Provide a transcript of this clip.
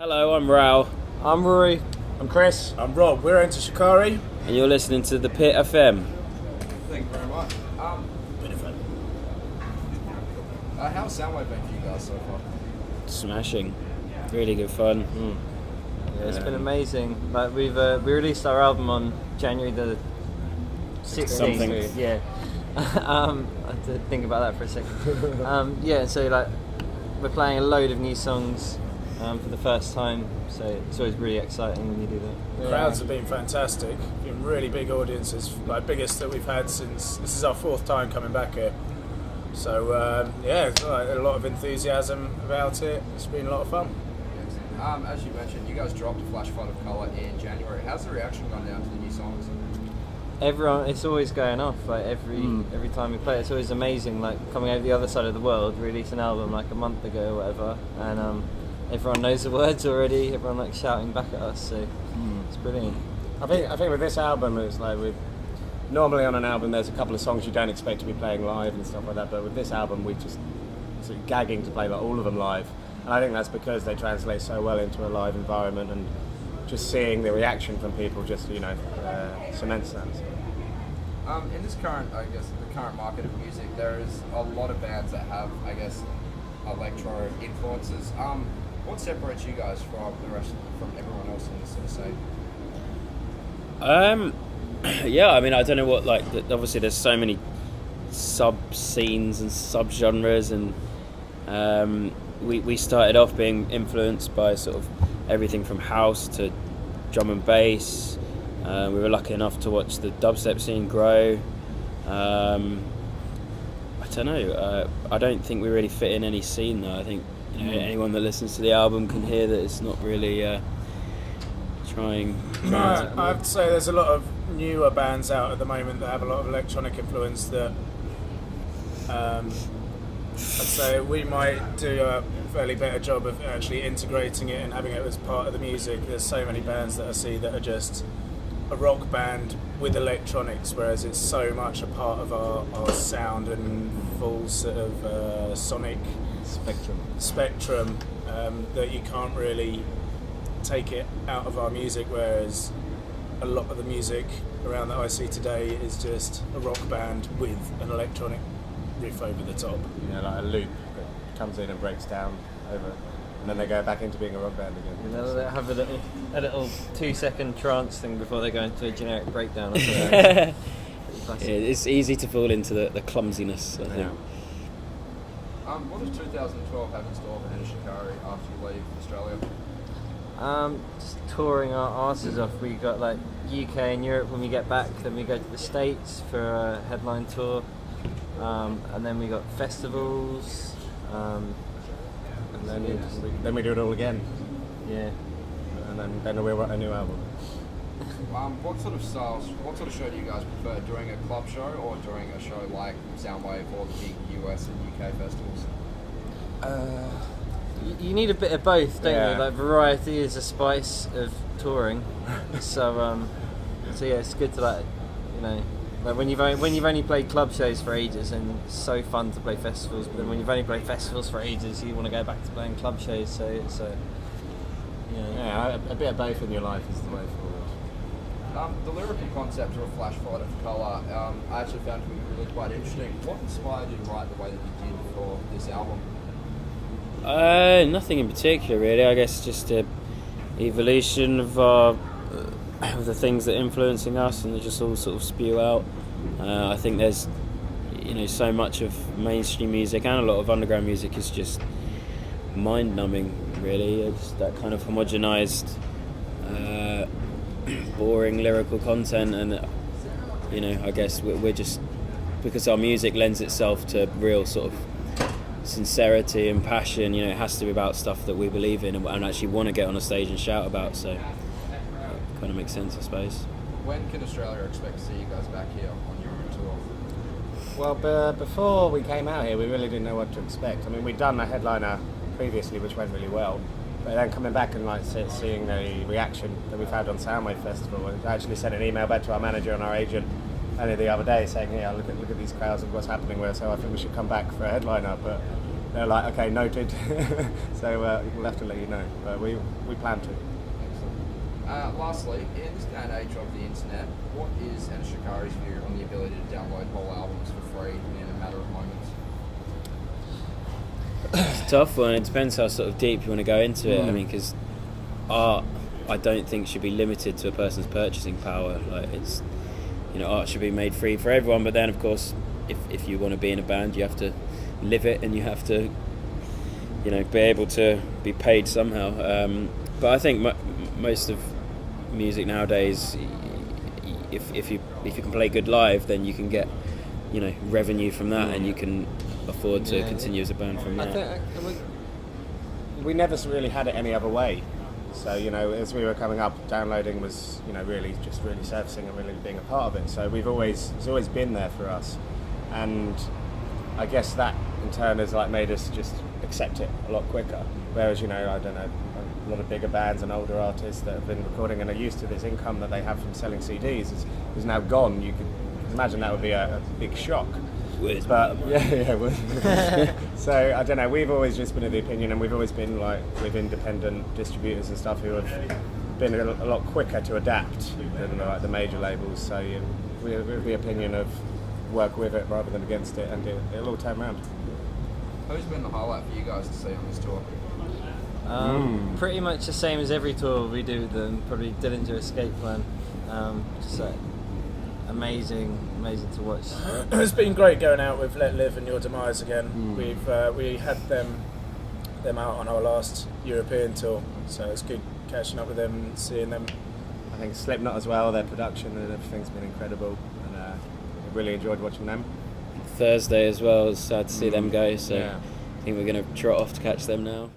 Hello, I'm Rao. I'm Rory. I'm Chris. I'm Rob. We're into Shikari. And you're listening to The Pit FM. Thank you very much. Bit of fun. How's Soundwave been for you guys so far? Smashing. Really good fun. Yeah, it's been amazing. Like we released our album on January the 16th. Something. Yeah. I had to think about that for a second. Yeah, so like we're playing a load of new songs for the first time, so it's always really exciting when you do that. The crowds have been fantastic. Been really big audiences, like biggest that we've had since this is our fourth time coming back here. So yeah, it's like a lot of enthusiasm about it. It's been a lot of fun. As you mentioned, you guys dropped a flash flood of colour in January. How's the reaction gone down to the new songs? Everyone, it's always going off. Like every time we play, it's always amazing. Like coming over the other side of the world, we released an album like a month ago or whatever, and everyone knows the words already. Everyone like shouting back at us, so it's brilliant. I think with this album, it's like normally on an album there's a couple of songs you don't expect to be playing live and stuff like that, but with this album we just sort of gagging to play like all of them live, and I think that's because they translate so well into a live environment, and just seeing the reaction from people just cements that. In this current, I guess, the current market of music, there is a lot of bands that have, I guess, electro influences. What separates you guys from the rest, from everyone else in this sort of scene? Yeah, I mean, I don't know what, like, obviously there's so many sub-scenes and sub-genres, and we started off being influenced by sort of everything from house to drum and bass. We were lucky enough to watch the dubstep scene grow. I don't know, I don't think we really fit in any scene though. I think anyone that listens to the album can hear that it's not really trying No, to... I have to say there's a lot of newer bands out at the moment that have a lot of electronic influence that I'd say we might do a fairly better job of actually integrating it and having it as part of the music. There's so many bands that I see that are just a rock band with electronics, whereas it's so much a part of our sound and full sort of sonic spectrum that you can't really take it out of our music, whereas a lot of the music around that I see today is just a rock band with an electronic riff over the top. Yeah, like a loop that comes in and breaks down over, and then they go back into being a rock band again. And they'll have a little 2-second trance thing before they go into a generic breakdown. Or something. Yeah, it's easy to fall into the clumsiness, I think. Yeah. What does 2012 have in store for Shikari after you leave Australia? Just touring our asses off. We got like UK and Europe when we get back, then we go to the States for a headline tour, and then we got festivals, and Then we do it all again, yeah. and then we'll write a new album. What sort of show do you guys prefer, during a club show or during a show like Soundwave or the big US and UK festivals? You need a bit of both, don't Yeah. you? Like variety is a spice of touring. so yeah, it's good to like when you've only played club shows for ages, and it's so fun to play festivals. But then when you've only played festivals for ages, you want to go back to playing club shows. So it's Yeah, a bit of both in your life is the way forward. The lyrical concept of a flash flood of colour, I actually found to be really quite interesting. What inspired you to write the way that you did for this album? Nothing in particular, really. I guess just a evolution of the things that are influencing us, and they just all sort of spew out. I think there's, so much of mainstream music and a lot of underground music is just mind-numbing, really. It's that kind of homogenized, boring lyrical content, and I guess we're just, because our music lends itself to real sort of sincerity and passion, it has to be about stuff that we believe in and actually want to get on a stage and shout about, so it kind of makes sense, I suppose. When can Australia expect to see you guys back here on your own tour? Well, before we came out here, we really didn't know what to expect. I mean, we'd done a headliner previously, which went really well, but then coming back and seeing the reaction that we've had on Soundwave Festival, I actually sent an email back to our manager and our agent only the other day saying, "Yeah, look at these crowds and what's happening with us. So I think we should come back for a headliner." But they're like, okay, noted. So we'll have to let you know. But we plan to. Excellent. Lastly, in this day and age of the internet, what is Shikari's view on the ability to download whole albums for free in a matter of moments? It's a tough one. It depends how sort of deep you want to go into it. I mean, because art, I don't think should be limited to a person's purchasing power. Like it's, art should be made free for everyone. But then, of course, if you want to be in a band, you have to live it, and you have to, be able to be paid somehow. But I think most of music nowadays, if you can play good live, then you can get, revenue from that, and you can afford to continue as a band from I that. think we never really had it any other way. So as we were coming up, downloading was really surfacing and really being a part of it. So it's always been there for us, and I guess that in turn has made us just accept it a lot quicker. Whereas I don't know, a lot of bigger bands and older artists that have been recording and are used to this income that they have from selling CDs is now gone. You could imagine that would be a big shock. But so I don't know. We've always just been of the opinion, and we've always been with independent distributors and stuff who have been a lot quicker to adapt than the major labels. So we're of the opinion of work with it rather than against it, and it'll all turn around. Who's been the highlight for you guys to see on this tour? Pretty much the same as every tour we do with them. Probably Dillinger Escape Plan. Just amazing to watch. It's been great going out with Let Live and Your Demise again. We had them out on our last European tour, so it's good catching up with them and seeing them. I think Slipknot as well. Their production and everything's been incredible, and I really enjoyed watching them. Thursday as well. It's sad to see them go. So I think we're going to trot off to catch them now.